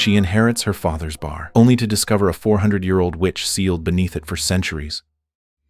she inherits her father's bar, only to discover a 400-year-old witch sealed beneath it for centuries.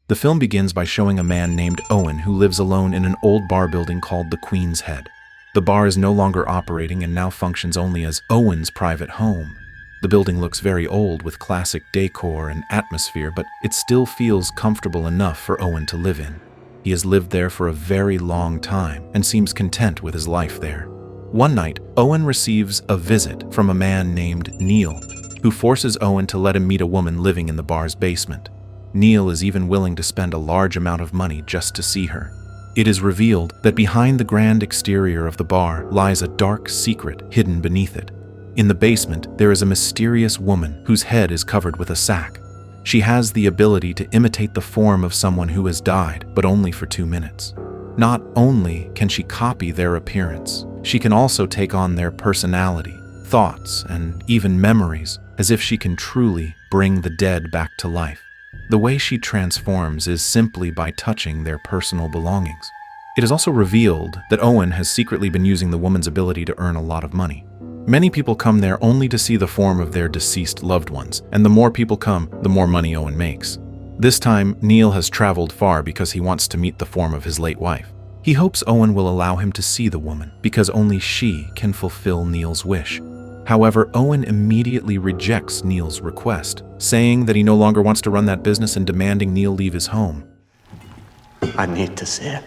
The film begins by showing a man named Owen who lives alone in an old bar building called the Queen's Head. The bar is no longer operating and now functions only as Owen's private home. The building looks very old with classic decor and atmosphere, but it still feels comfortable enough for Owen to live in. He has lived there for a very long time and seems content with his life there. One night, Owen receives a visit from a man named Neil, who forces Owen to let him meet a woman living in the bar's basement. Neil is even willing to spend a large amount of money just to see her. It is revealed that behind the grand exterior of the bar lies a dark secret hidden beneath it. In the basement, there is a mysterious woman whose head is covered with a sack. She has the ability to imitate the form of someone who has died, but only for 2 minutes. Not only can she copy their appearance, she can also take on their personality, thoughts, and even memories, as if she can truly bring the dead back to life. The way she transforms is simply by touching their personal belongings. It is also revealed that Owen has secretly been using the woman's ability to earn a lot of money. Many people come there only to see the form of their deceased loved ones, and the more people come, the more money Owen makes. This time, Neil has traveled far because he wants to meet the form of his late wife. He hopes Owen will allow him to see the woman, because only she can fulfill Neil's wish. However, Owen immediately rejects Neil's request, saying that he no longer wants to run that business and demanding Neil leave his home. I need to see it.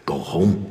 Go home.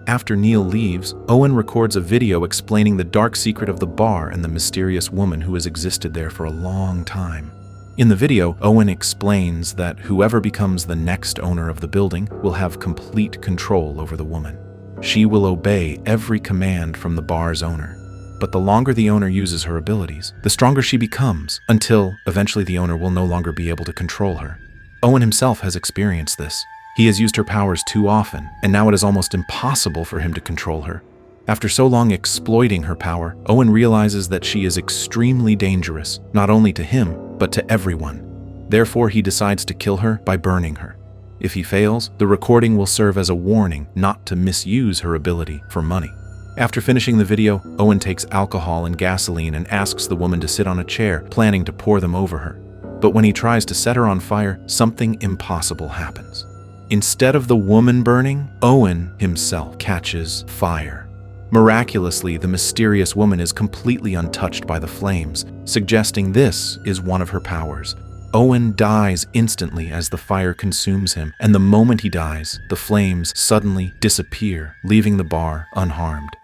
After Neil leaves, Owen records a video explaining the dark secret of the bar and the mysterious woman who has existed there for a long time. In the video, Owen explains that whoever becomes the next owner of the building will have complete control over the woman. She will obey every command from the bar's owner. But the longer the owner uses her abilities, the stronger she becomes, until eventually the owner will no longer be able to control her. Owen himself has experienced this. He has used her powers too often, and now it is almost impossible for him to control her. After so long exploiting her power, Owen realizes that she is extremely dangerous, not only to him, but to everyone. Therefore, he decides to kill her by burning her. If he fails, the recording will serve as a warning not to misuse her ability for money. After finishing the video, Owen takes alcohol and gasoline and asks the woman to sit on a chair, planning to pour them over her. But when he tries to set her on fire, something impossible happens. Instead of the woman burning, Owen himself catches fire. Miraculously, the mysterious woman is completely untouched by the flames, suggesting this is one of her powers. Owen dies instantly as the fire consumes him, and the moment he dies, the flames suddenly disappear, leaving the bar unharmed.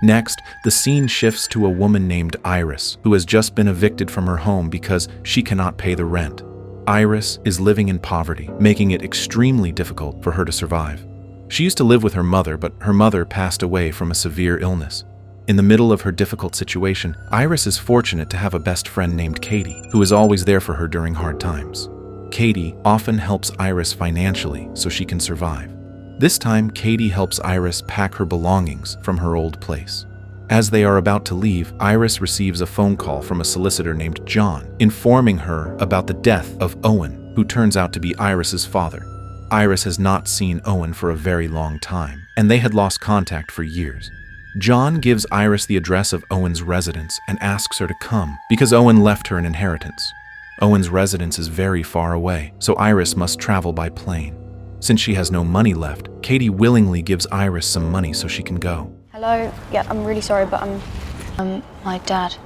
Next, the scene shifts to a woman named Iris, who has just been evicted from her home because she cannot pay the rent. Iris is living in poverty, making it extremely difficult for her to survive. She used to live with her mother, but her mother passed away from a severe illness. In the middle of her difficult situation, Iris is fortunate to have a best friend named Katie, who is always there for her during hard times. Katie often helps Iris financially so she can survive. This time, Katie helps Iris pack her belongings from her old place. As they are about to leave, Iris receives a phone call from a solicitor named John, informing her about the death of Owen, who turns out to be Iris's father. Iris has not seen Owen for a very long time, and they had lost contact for years. John gives Iris the address of Owen's residence and asks her to come because Owen left her an inheritance. Owen's residence is very far away, so Iris must travel by plane. Since she has no money left, Katie willingly gives Iris some money so she can go. Hello? Yeah, I'm really sorry, but I'm my dad.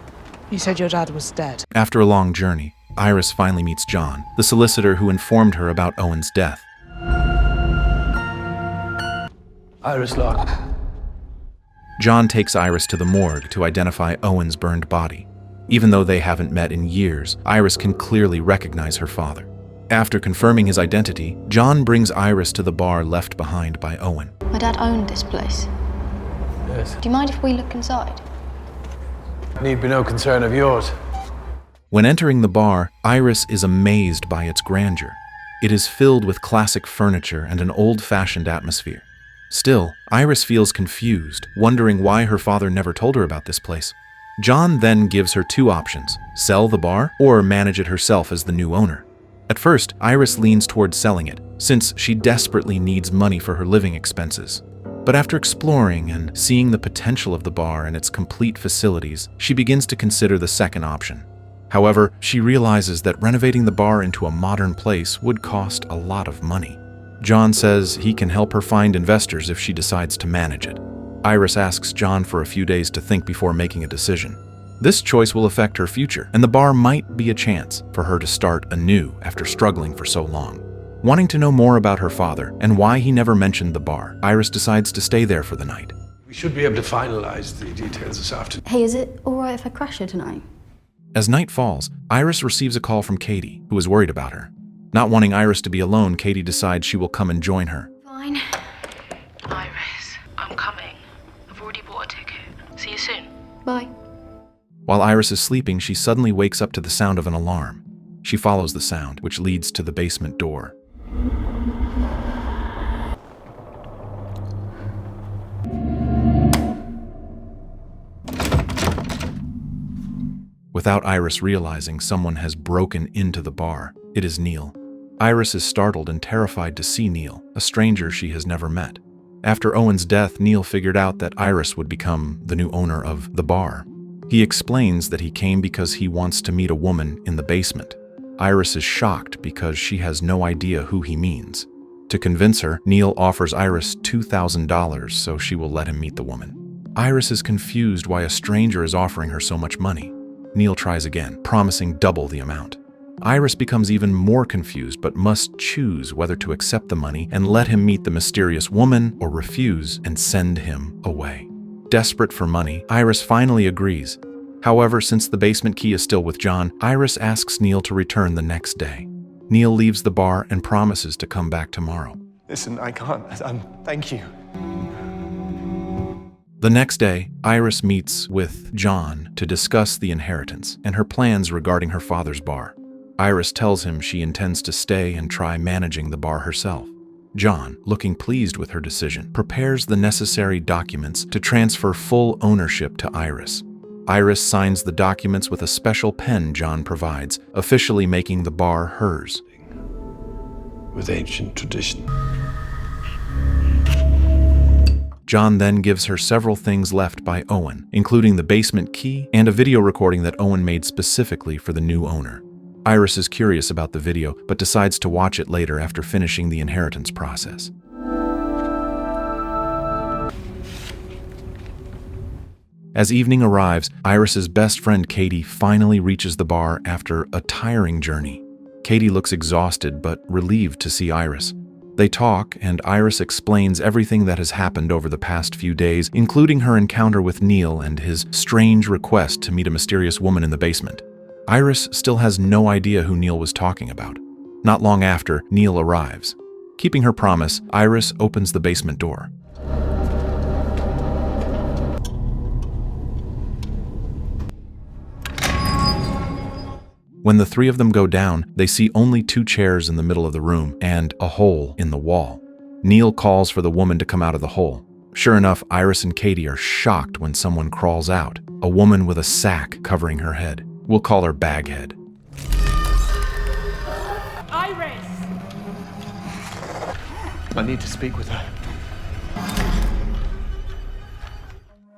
You said your dad was dead. After a long journey, Iris finally meets John, the solicitor who informed her about Owen's death. Iris Locke. John takes Iris to the morgue to identify Owen's burned body. Even though they haven't met in years, Iris can clearly recognize her father. After confirming his identity, John brings Iris to the bar left behind by Owen. My dad owned this place. Yes. Do you mind if we look inside? Need be no concern of yours. When entering the bar, Iris is amazed by its grandeur. It is filled with classic furniture and an old-fashioned atmosphere. Still, Iris feels confused, wondering why her father never told her about this place. John then gives her two options: sell the bar or manage it herself as the new owner. At first, Iris leans towards selling it, since she desperately needs money for her living expenses. But after exploring and seeing the potential of the bar and its complete facilities, she begins to consider the second option. However, she realizes that renovating the bar into a modern place would cost a lot of money. John says he can help her find investors if she decides to manage it. Iris asks John for a few days to think before making a decision. This choice will affect her future, and the bar might be a chance for her to start anew after struggling for so long. Wanting to know more about her father and why he never mentioned the bar, Iris decides to stay there for the night. We should be able to finalize the details this afternoon. Hey, is it alright if I crash here tonight? As night falls, Iris receives a call from Katie, who is worried about her. Not wanting Iris to be alone, Katie decides she will come and join her. Fine. Iris, I'm coming. I've already bought a ticket. See you soon. Bye. While Iris is sleeping, she suddenly wakes up to the sound of an alarm. She follows the sound, which leads to the basement door. Without Iris realizing, someone has broken into the bar. It is Neil. Iris is startled and terrified to see Neil, a stranger she has never met. After Owen's death, Neil figured out that Iris would become the new owner of the bar. He explains that he came because he wants to meet a woman in the basement. Iris is shocked because she has no idea who he means. To convince her, Neil offers Iris $2,000 so she will let him meet the woman. Iris is confused why a stranger is offering her so much money. Neil tries again, promising double the amount. Iris becomes even more confused but must choose whether to accept the money and let him meet the mysterious woman or refuse and send him away. Desperate for money, Iris finally agrees. However, since the basement key is still with John, Iris asks Neil to return the next day. Neil leaves the bar and promises to come back tomorrow. Listen, I can't. Thank you. The next day, Iris meets with John to discuss the inheritance and her plans regarding her father's bar. Iris tells him she intends to stay and try managing the bar herself. John, looking pleased with her decision, prepares the necessary documents to transfer full ownership to Iris. Iris signs the documents with a special pen John provides, officially making the bar hers. With ancient tradition. John then gives her several things left by Owen, including the basement key and a video recording that Owen made specifically for the new owner. Iris is curious about the video, but decides to watch it later after finishing the inheritance process. As evening arrives, Iris's best friend Katie finally reaches the bar after a tiring journey. Katie looks exhausted but relieved to see Iris. They talk, and Iris explains everything that has happened over the past few days, including her encounter with Neil and his strange request to meet a mysterious woman in the basement. Iris still has no idea who Neil was talking about. Not long after, Neil arrives. Keeping her promise, Iris opens the basement door. When the three of them go down, they see only 2 chairs in the middle of the room and a hole in the wall. Neil calls for the woman to come out of the hole. Sure enough, Iris and Katie are shocked when someone crawls out, a woman with a sack covering her head. We'll call her Baghead. Iris! I need to speak with her.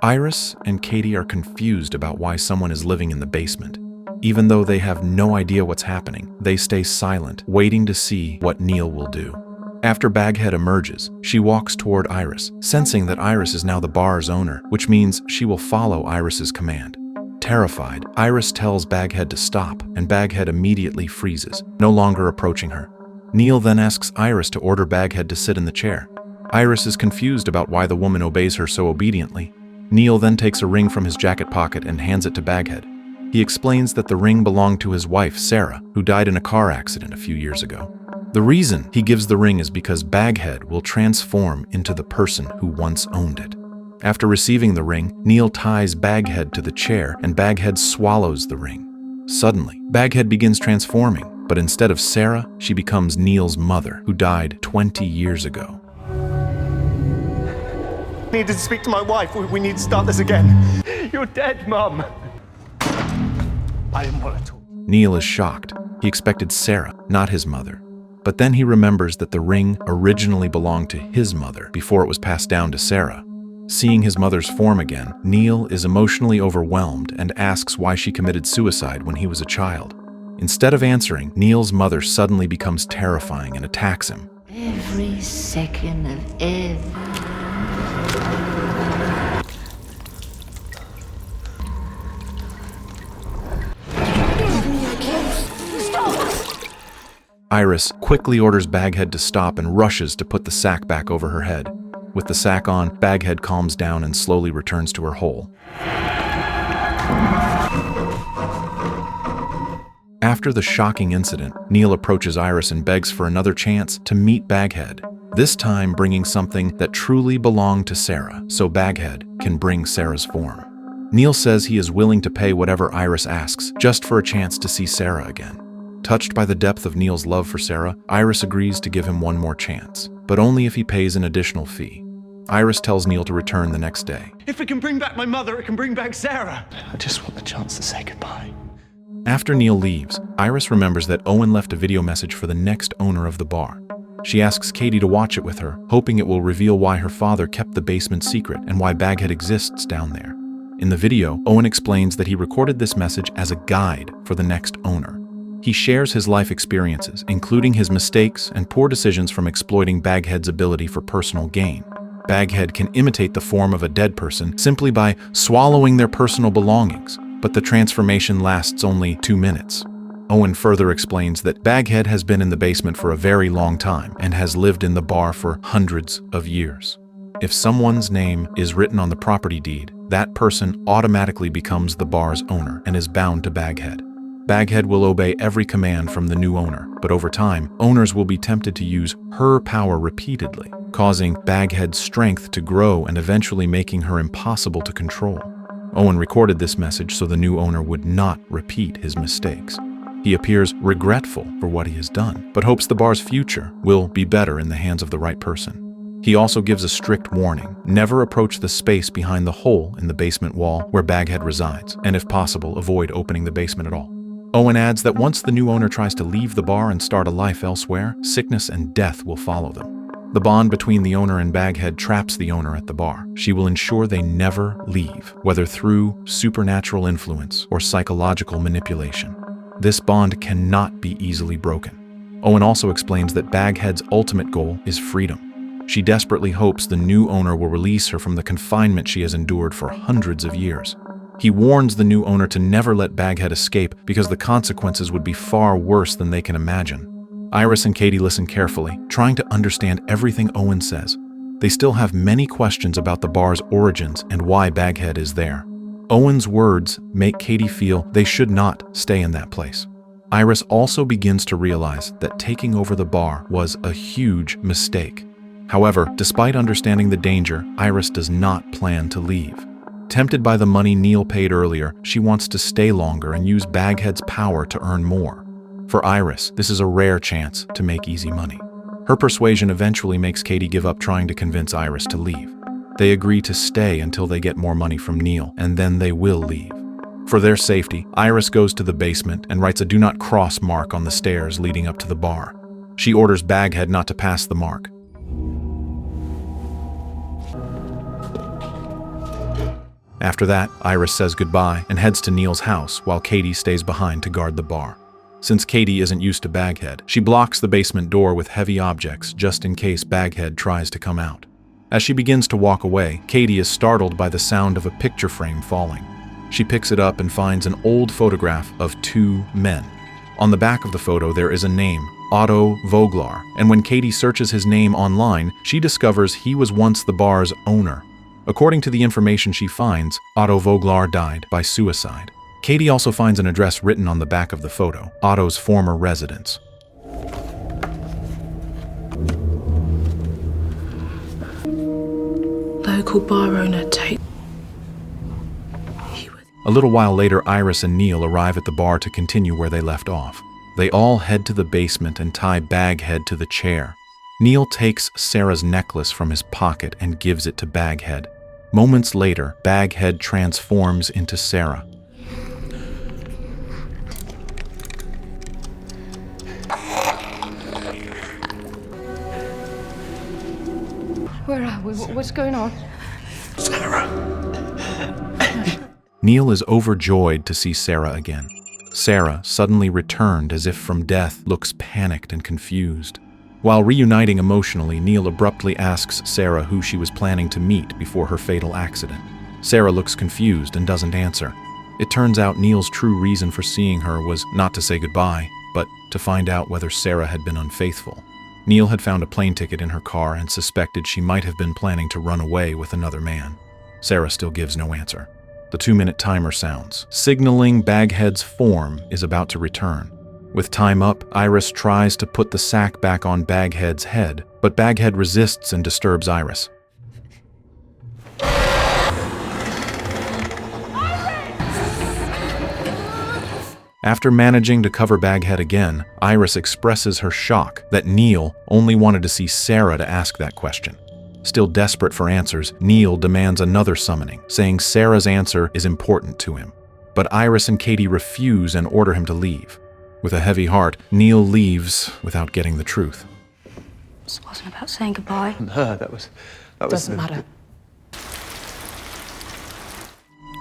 Iris and Katie are confused about why someone is living in the basement. Even though they have no idea what's happening, they stay silent, waiting to see what Neil will do. After Baghead emerges, she walks toward Iris, sensing that Iris is now the bar's owner, which means she will follow Iris's command. Terrified, Iris tells Baghead to stop, and Baghead immediately freezes, no longer approaching her. Neil then asks Iris to order Baghead to sit in the chair. Iris is confused about why the woman obeys her so obediently. Neil then takes a ring from his jacket pocket and hands it to Baghead. He explains that the ring belonged to his wife, Sarah, who died in a car accident a few years ago. The reason he gives the ring is because Baghead will transform into the person who once owned it. After receiving the ring, Neil ties Baghead to the chair and Baghead swallows the ring. Suddenly, Baghead begins transforming, but instead of Sarah, she becomes Neil's mother, who died 20 years ago. I need to speak to my wife. We need to start this again. You're dead, Mum. I didn't want to talk. Neil is shocked. He expected Sarah, not his mother. But then he remembers that the ring originally belonged to his mother before it was passed down to Sarah. Seeing his mother's form again, Neil is emotionally overwhelmed and asks why she committed suicide when he was a child. Instead of answering, Neil's mother suddenly becomes terrifying and attacks him. Every second of every... Iris quickly orders Baghead to stop and rushes to put the sack back over her head. With the sack on, Baghead calms down and slowly returns to her hole. After the shocking incident, Neil approaches Iris and begs for another chance to meet Baghead, this time bringing something that truly belonged to Sarah, so Baghead can bring Sarah's form. Neil says he is willing to pay whatever Iris asks just for a chance to see Sarah again. Touched by the depth of Neil's love for Sarah, Iris agrees to give him one more chance, but only if he pays an additional fee. Iris tells Neil to return the next day. If it can bring back my mother, it can bring back Sarah. I just want the chance to say goodbye. After Neil leaves, Iris remembers that Owen left a video message for the next owner of the bar. She asks Katie to watch it with her, hoping it will reveal why her father kept the basement secret and why Baghead exists down there. In the video, Owen explains that he recorded this message as a guide for the next owner. He shares his life experiences, including his mistakes and poor decisions from exploiting Baghead's ability for personal gain. Baghead can imitate the form of a dead person simply by swallowing their personal belongings, but the transformation lasts only 2 minutes. Owen further explains that Baghead has been in the basement for a very long time and has lived in the bar for hundreds of years. If someone's name is written on the property deed, that person automatically becomes the bar's owner and is bound to Baghead. Baghead will obey every command from the new owner, but over time, owners will be tempted to use her power repeatedly, causing Baghead's strength to grow and eventually making her impossible to control. Owen recorded this message so the new owner would not repeat his mistakes. He appears regretful for what he has done, but hopes the bar's future will be better in the hands of the right person. He also gives a strict warning: never approach the space behind the hole in the basement wall where Baghead resides, and if possible, avoid opening the basement at all. Owen adds that once the new owner tries to leave the bar and start a life elsewhere, sickness and death will follow them. The bond between the owner and Baghead traps the owner at the bar. She will ensure they never leave, whether through supernatural influence or psychological manipulation. This bond cannot be easily broken. Owen also explains that Baghead's ultimate goal is freedom. She desperately hopes the new owner will release her from the confinement she has endured for hundreds of years. He warns the new owner to never let Baghead escape because the consequences would be far worse than they can imagine. Iris and Katie listen carefully, trying to understand everything Owen says. They still have many questions about the bar's origins and why Baghead is there. Owen's words make Katie feel they should not stay in that place. Iris also begins to realize that taking over the bar was a huge mistake. However, despite understanding the danger, Iris does not plan to leave. Tempted by the money Neil paid earlier, she wants to stay longer and use Baghead's power to earn more. For Iris, this is a rare chance to make easy money. Her persuasion eventually makes Katie give up trying to convince Iris to leave. They agree to stay until they get more money from Neil, and then they will leave. For their safety, Iris goes to the basement and writes a "do not cross" mark on the stairs leading up to the bar. She orders Baghead not to pass the mark. After that, Iris says goodbye and heads to Neil's house while Katie stays behind to guard the bar. Since Katie isn't used to Baghead, she blocks the basement door with heavy objects just in case Baghead tries to come out. As she begins to walk away, Katie is startled by the sound of a picture frame falling. She picks it up and finds an old photograph of 2 men. On the back of the photo there is a name, Otto Voglar, and when Katie searches his name online, she discovers he was once the bar's owner. According to the information she finds, Otto Voglar died by suicide. Katie also finds an address written on the back of the photo, Otto's former residence. Local bar owner take. A little while later, Iris and Neil arrive at the bar to continue where they left off. They all head to the basement and tie Baghead to the chair. Neil takes Sarah's necklace from his pocket and gives it to Baghead. Moments later, Baghead transforms into Sarah. Where are we? What's going on? Sarah. Neil is overjoyed to see Sarah again. Sarah, suddenly returned as if from death, looks panicked and confused. While reuniting emotionally, Neil abruptly asks Sarah who she was planning to meet before her fatal accident. Sarah looks confused and doesn't answer. It turns out Neil's true reason for seeing her was not to say goodbye, but to find out whether Sarah had been unfaithful. Neil had found a plane ticket in her car and suspected she might have been planning to run away with another man. Sarah still gives no answer. The 2-minute timer sounds, signaling Baghead's form is about to return. With time up, Iris tries to put the sack back on Baghead's head, but Baghead resists and disturbs Iris. After managing to cover Baghead again, Iris expresses her shock that Neil only wanted to see Sarah to ask that question. Still desperate for answers, Neil demands another summoning, saying Sarah's answer is important to him. But Iris and Katie refuse and order him to leave. With a heavy heart, Neil leaves without getting the truth. This wasn't about saying goodbye. Her, that was Doesn't matter.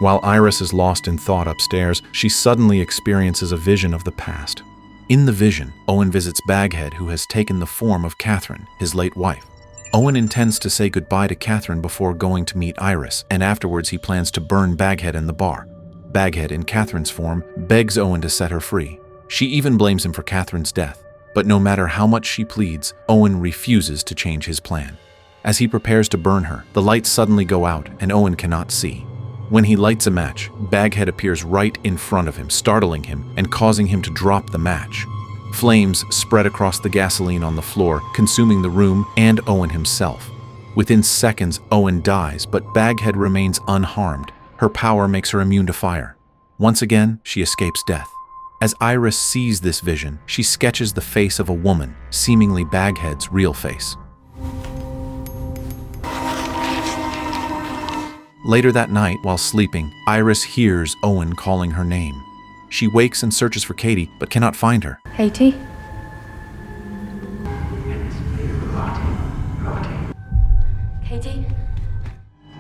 While Iris is lost in thought upstairs, she suddenly experiences a vision of the past. In the vision, Owen visits Baghead, who has taken the form of Catherine, his late wife. Owen intends to say goodbye to Catherine before going to meet Iris, and afterwards he plans to burn Baghead in the bar. Baghead, in Catherine's form, begs Owen to set her free. She even blames him for Catherine's death, but no matter how much she pleads, Owen refuses to change his plan. As he prepares to burn her, the lights suddenly go out and Owen cannot see. When he lights a match, Baghead appears right in front of him, startling him and causing him to drop the match. Flames spread across the gasoline on the floor, consuming the room and Owen himself. Within seconds, Owen dies, but Baghead remains unharmed. Her power makes her immune to fire. Once again, she escapes death. As Iris sees this vision, she sketches the face of a woman, seemingly Baghead's real face. Later that night, while sleeping, Iris hears Owen calling her name. She wakes and searches for Katie, but cannot find her. Katie? Katie?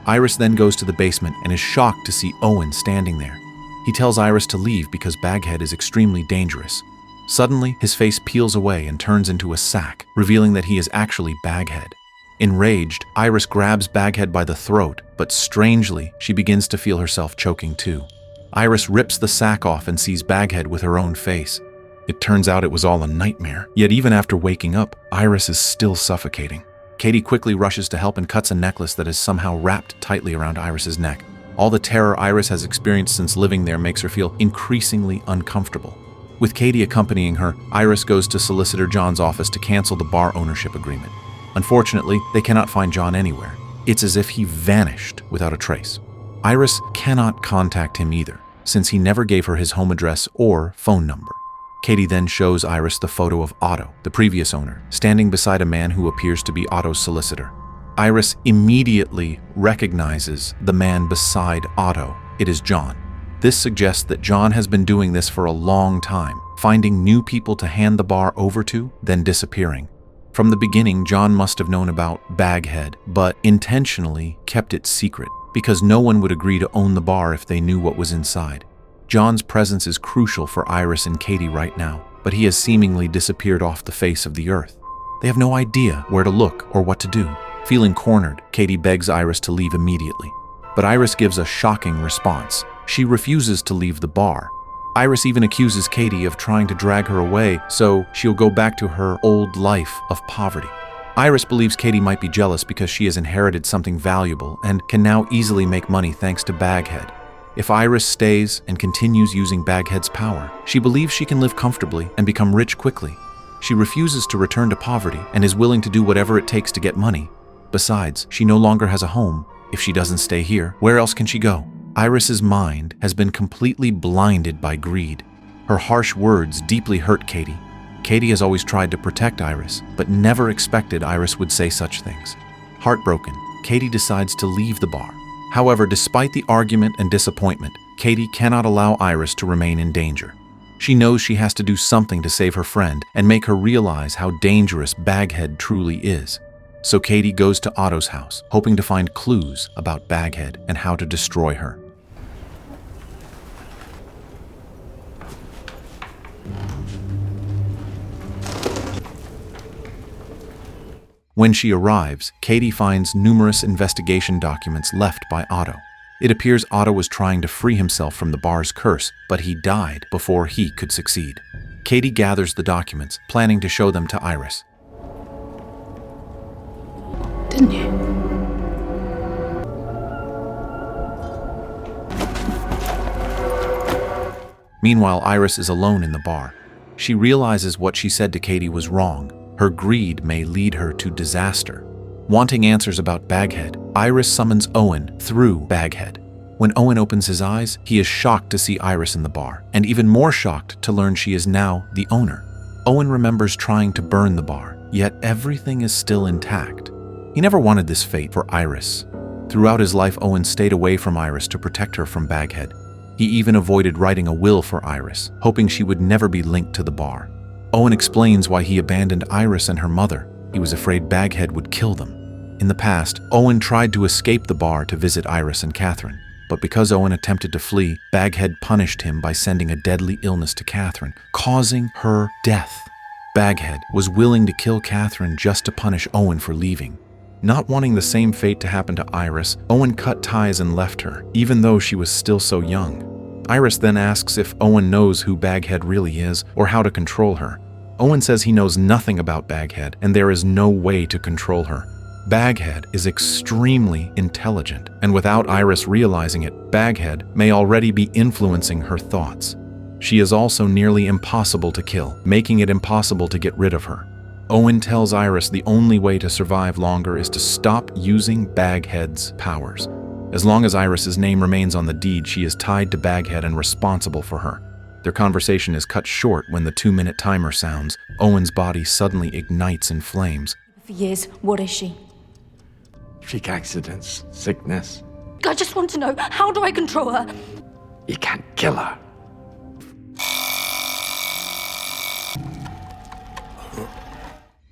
Iris then goes to the basement and is shocked to see Owen standing there. He tells Iris to leave because Baghead is extremely dangerous. Suddenly, his face peels away and turns into a sack, revealing that he is actually Baghead. Enraged, Iris grabs Baghead by the throat, but strangely, she begins to feel herself choking too. Iris rips the sack off and sees Baghead with her own face. It turns out it was all a nightmare, yet even after waking up, Iris is still suffocating. Katie quickly rushes to help and cuts a necklace that is somehow wrapped tightly around Iris's neck. All the terror Iris has experienced since living there makes her feel increasingly uncomfortable. With Katie accompanying her, Iris goes to Solicitor John's office to cancel the bar ownership agreement. Unfortunately, they cannot find John anywhere. It's as if he vanished without a trace. Iris cannot contact him either, since he never gave her his home address or phone number. Katie then shows Iris the photo of Otto, the previous owner, standing beside a man who appears to be Otto's solicitor. Iris immediately recognizes the man beside Otto. It is John. This suggests that John has been doing this for a long time, finding new people to hand the bar over to, then disappearing. From the beginning, John must have known about Baghead, but intentionally kept it secret, because no one would agree to own the bar if they knew what was inside. John's presence is crucial for Iris and Katie right now, but he has seemingly disappeared off the face of the earth. They have no idea where to look or what to do. Feeling cornered, Katie begs Iris to leave immediately. But Iris gives a shocking response. She refuses to leave the bar. Iris even accuses Katie of trying to drag her away so she'll go back to her old life of poverty. Iris believes Katie might be jealous because she has inherited something valuable and can now easily make money thanks to Baghead. If Iris stays and continues using Baghead's power, she believes she can live comfortably and become rich quickly. She refuses to return to poverty and is willing to do whatever it takes to get money. Besides, she no longer has a home. If she doesn't stay here, where else can she go? Iris's mind has been completely blinded by greed. Her harsh words deeply hurt Katie. Katie has always tried to protect Iris, but never expected Iris would say such things. Heartbroken, Katie decides to leave the bar. However, despite the argument and disappointment, Katie cannot allow Iris to remain in danger. She knows she has to do something to save her friend and make her realize how dangerous Baghead truly is. So Katie goes to Otto's house, hoping to find clues about Baghead and how to destroy her. When she arrives, Katie finds numerous investigation documents left by Otto. It appears Otto was trying to free himself from the bar's curse, but he died before he could succeed. Katie gathers the documents, planning to show them to Iris. Didn't you? Meanwhile, Iris is alone in the bar. She realizes what she said to Katie was wrong. Her greed may lead her to disaster. Wanting answers about Baghead, Iris summons Owen through Baghead. When Owen opens his eyes, he is shocked to see Iris in the bar, and even more shocked to learn she is now the owner. Owen remembers trying to burn the bar, yet everything is still intact. He never wanted this fate for Iris. Throughout his life, Owen stayed away from Iris to protect her from Baghead. He even avoided writing a will for Iris, hoping she would never be linked to the bar. Owen explains why he abandoned Iris and her mother. He was afraid Baghead would kill them. In the past, Owen tried to escape the bar to visit Iris and Catherine, but because Owen attempted to flee, Baghead punished him by sending a deadly illness to Catherine, causing her death. Baghead was willing to kill Catherine just to punish Owen for leaving. Not wanting the same fate to happen to Iris, Owen cut ties and left her, even though she was still so young. Iris then asks if Owen knows who Baghead really is or how to control her. Owen says he knows nothing about Baghead and there is no way to control her. Baghead is extremely intelligent, and without Iris realizing it, Baghead may already be influencing her thoughts. She is also nearly impossible to kill, making it impossible to get rid of her. Owen tells Iris the only way to survive longer is to stop using Baghead's powers. As long as Iris's name remains on the deed, she is tied to Baghead and responsible for her. Their conversation is cut short when the 2-minute timer sounds. Owen's body suddenly ignites in flames. For years, what is she? Freak accidents, sickness. I just want to know, how do I control her? You can't kill her.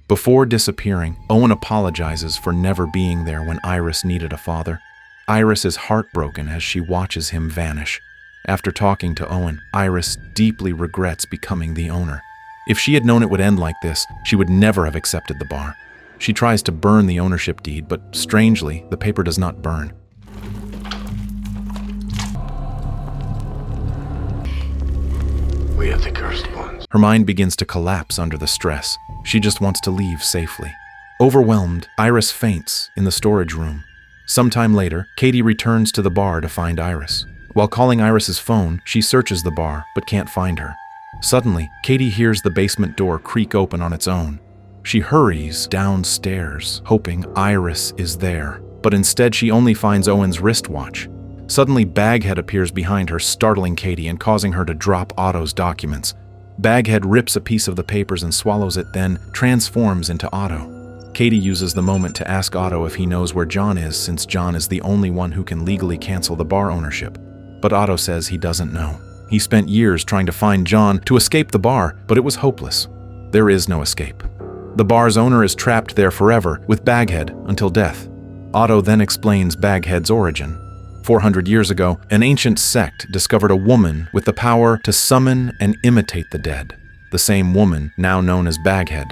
Before disappearing, Owen apologizes for never being there when Iris needed a father. Iris is heartbroken as she watches him vanish. After talking to Owen, Iris deeply regrets becoming the owner. If she had known it would end like this, she would never have accepted the bar. She tries to burn the ownership deed, but strangely, the paper does not burn. We are the cursed ones. Her mind begins to collapse under the stress. She just wants to leave safely. Overwhelmed, Iris faints in the storage room. Sometime later, Katie returns to the bar to find Iris. While calling Iris's phone, she searches the bar, but can't find her. Suddenly, Katie hears the basement door creak open on its own. She hurries downstairs, hoping Iris is there, but instead she only finds Owen's wristwatch. Suddenly, Baghead appears behind her, startling Katie and causing her to drop Otto's documents. Baghead rips a piece of the papers and swallows it, then transforms into Otto. Katie uses the moment to ask Otto if he knows where John is, since John is the only one who can legally cancel the bar ownership. But Otto says he doesn't know. He spent years trying to find John to escape the bar, but it was hopeless. There is no escape. The bar's owner is trapped there forever with Baghead until death. Otto then explains Baghead's origin. 400 years ago, an ancient sect discovered a woman with the power to summon and imitate the dead. The same woman, now known as Baghead.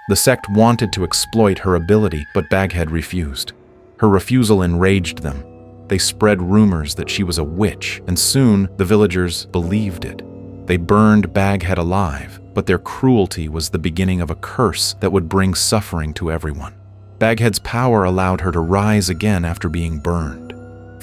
The sect wanted to exploit her ability, but Baghead refused. Her refusal enraged them. They spread rumors that she was a witch, and soon the villagers believed it. They burned Baghead alive, but their cruelty was the beginning of a curse that would bring suffering to everyone. Baghead's power allowed her to rise again after being burned.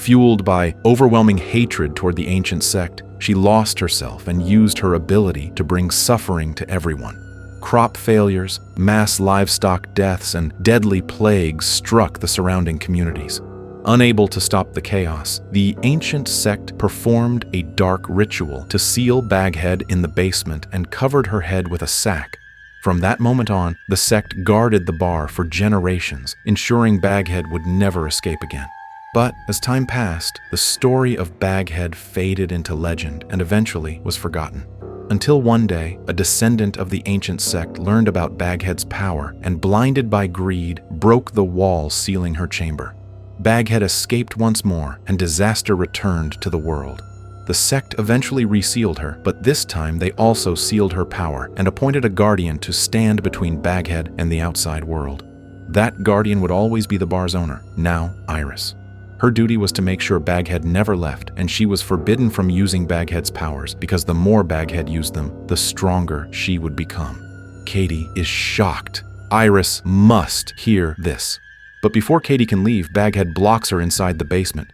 Fueled by overwhelming hatred toward the ancient sect, she lost herself and used her ability to bring suffering to everyone. Crop failures, mass livestock deaths, and deadly plagues struck the surrounding communities. Unable to stop the chaos, the ancient sect performed a dark ritual to seal Baghead in the basement and covered her head with a sack. From that moment on, the sect guarded the bar for generations, ensuring Baghead would never escape again. But as time passed, the story of Baghead faded into legend and eventually was forgotten. Until one day, a descendant of the ancient sect learned about Baghead's power and, blinded by greed, broke the wall sealing her chamber. Baghead escaped once more, and disaster returned to the world. The sect eventually resealed her, but this time they also sealed her power and appointed a guardian to stand between Baghead and the outside world. That guardian would always be the bar's owner, now Iris. Her duty was to make sure Baghead never left, and she was forbidden from using Baghead's powers because the more Baghead used them, the stronger she would become. Katie is shocked. Iris must hear this. But before Katie can leave, Baghead blocks her inside the basement.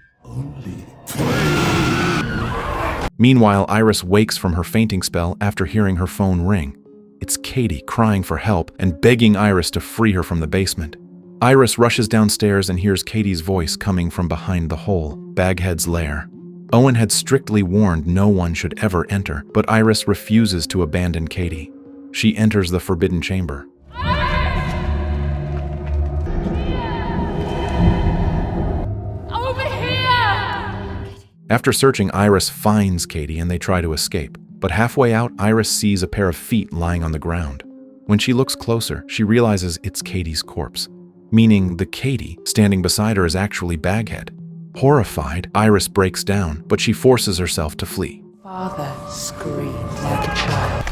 Meanwhile, Iris wakes from her fainting spell after hearing her phone ring. It's Katie crying for help and begging Iris to free her from the basement. Iris rushes downstairs and hears Katie's voice coming from behind the hole, Baghead's lair. Owen had strictly warned no one should ever enter, but Iris refuses to abandon Katie. She enters the forbidden chamber. After searching, Iris finds Katie and they try to escape. But halfway out, Iris sees a pair of feet lying on the ground. When she looks closer, she realizes it's Katie's corpse, meaning the Katie standing beside her is actually Baghead. Horrified, Iris breaks down, but she forces herself to flee. Father screamed like a child.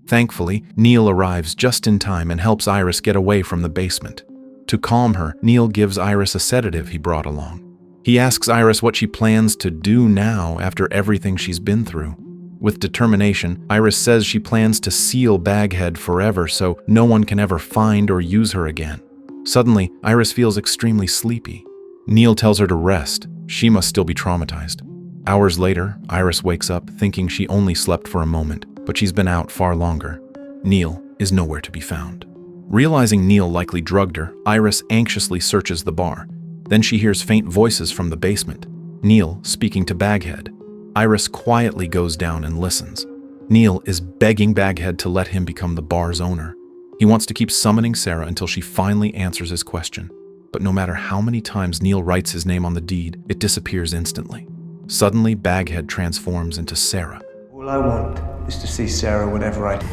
Thankfully, Neil arrives just in time and helps Iris get away from the basement. To calm her, Neil gives Iris a sedative he brought along. He asks Iris what she plans to do now after everything she's been through. With determination, Iris says she plans to seal Baghead forever so no one can ever find or use her again. Suddenly, Iris feels extremely sleepy. Neil tells her to rest. She must still be traumatized. Hours later, Iris wakes up thinking she only slept for a moment, but she's been out far longer. Neil is nowhere to be found. Realizing Neil likely drugged her, Iris anxiously searches the bar. Then she hears faint voices from the basement. Neil speaking to Baghead. Iris quietly goes down and listens. Neil is begging Baghead to let him become the bar's owner. He wants to keep summoning Sarah until she finally answers his question. But no matter how many times Neil writes his name on the deed, it disappears instantly. Suddenly, Baghead transforms into Sarah. All I want is to see Sarah whenever I do.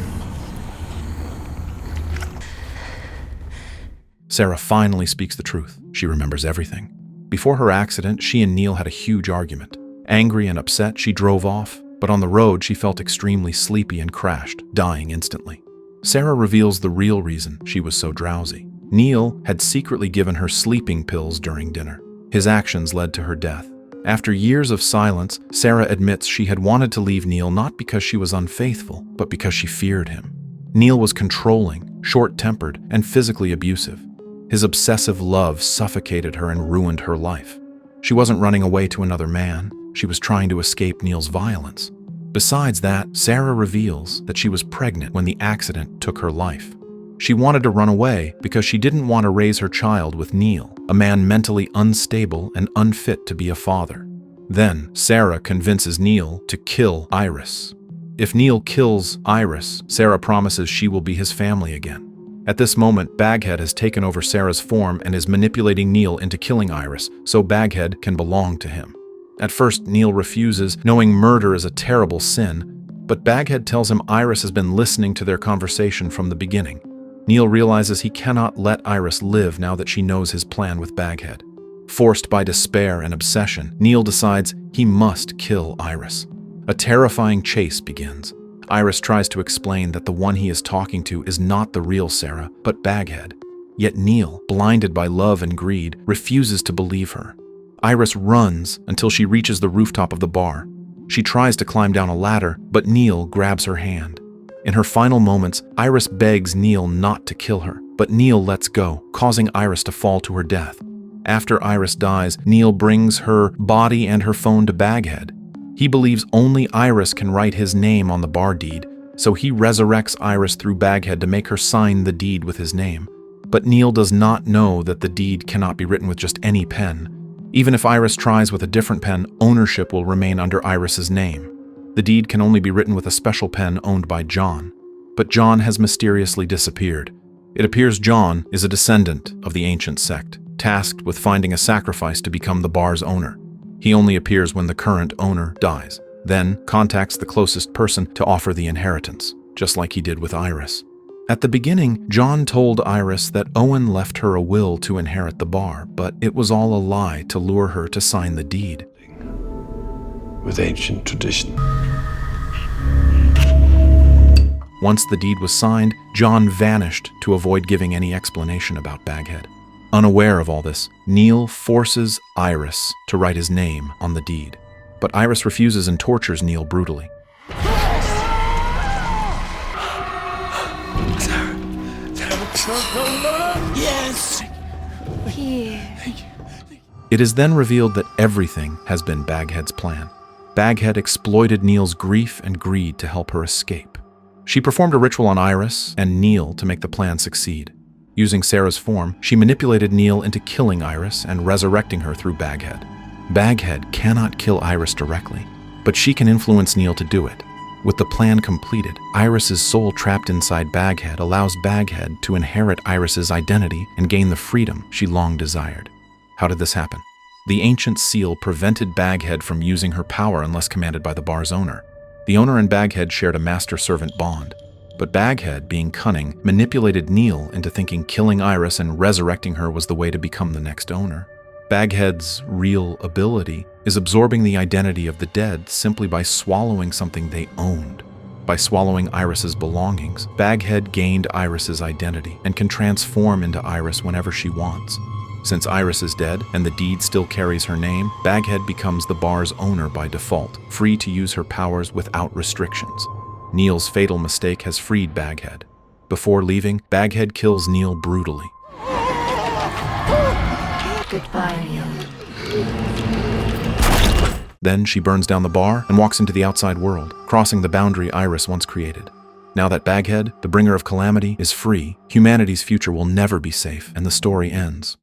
Sarah finally speaks the truth. She remembers everything. Before her accident, she and Neil had a huge argument. Angry and upset, she drove off, but on the road she felt extremely sleepy and crashed, dying instantly. Sarah reveals the real reason she was so drowsy. Neil had secretly given her sleeping pills during dinner. His actions led to her death. After years of silence, Sarah admits she had wanted to leave Neil not because she was unfaithful, but because she feared him. Neil was controlling, short-tempered, and physically abusive. His obsessive love suffocated her and ruined her life. She wasn't running away to another man. She was trying to escape Neil's violence. Besides that, Sarah reveals that she was pregnant when the accident took her life. She wanted to run away because she didn't want to raise her child with Neil, a man mentally unstable and unfit to be a father. Then, Sarah convinces Neil to kill Iris. If Neil kills Iris, Sarah promises she will be his family again. At this moment, Baghead has taken over Sarah's form and is manipulating Neil into killing Iris so Baghead can belong to him. At first, Neil refuses, knowing murder is a terrible sin, but Baghead tells him Iris has been listening to their conversation from the beginning. Neil realizes he cannot let Iris live now that she knows his plan with Baghead. Forced by despair and obsession, Neil decides he must kill Iris. A terrifying chase begins. Iris tries to explain that the one he is talking to is not the real Sarah, but Baghead. Yet Neil, blinded by love and greed, refuses to believe her. Iris runs until she reaches the rooftop of the bar. She tries to climb down a ladder, but Neil grabs her hand. In her final moments, Iris begs Neil not to kill her, but Neil lets go, causing Iris to fall to her death. After Iris dies, Neil brings her body and her phone to Baghead. He believes only Iris can write his name on the bar deed, so he resurrects Iris through Baghead to make her sign the deed with his name. But Neil does not know that the deed cannot be written with just any pen. Even if Iris tries with a different pen, ownership will remain under Iris's name. The deed can only be written with a special pen owned by John. But John has mysteriously disappeared. It appears John is a descendant of the ancient sect. tasked with finding a sacrifice to become the bar's owner. He only appears when the current owner dies, then contacts the closest person to offer the inheritance, just like he did with Iris. At the beginning, John told Iris that Owen left her a will to inherit the bar, but it was all a lie to lure her to sign the deed. With ancient tradition. Once the deed was signed, John vanished to avoid giving any explanation about Baghead. Unaware of all this, Neil forces Iris to write his name on the deed. But Iris refuses and tortures Neil brutally. Yes! It is then revealed that everything has been Baghead's plan. Baghead exploited Neil's grief and greed to help her escape. She performed a ritual on Iris and Neil to make the plan succeed. Using Sarah's form, she manipulated Neil into killing Iris and resurrecting her through Baghead. Baghead cannot kill Iris directly, but she can influence Neil to do it. With the plan completed, Iris's soul trapped inside Baghead allows Baghead to inherit Iris's identity and gain the freedom she long desired. How did this happen? The ancient seal prevented Baghead from using her power unless commanded by the bar's owner. The owner and Baghead shared a master-servant bond, but Baghead, being cunning, manipulated Neil into thinking killing Iris and resurrecting her was the way to become the next owner. Baghead's real ability is absorbing the identity of the dead simply by swallowing something they owned. By swallowing Iris's belongings, Baghead gained Iris's identity and can transform into Iris whenever she wants. Since Iris is dead and the deed still carries her name, Baghead becomes the bar's owner by default, free to use her powers without restrictions. Neil's fatal mistake has freed Baghead. Before leaving, Baghead kills Neil brutally. Goodbye, Neil. Then she burns down the bar and walks into the outside world, crossing the boundary Iris once created. Now that Baghead, the bringer of calamity, is free, humanity's future will never be safe, and the story ends.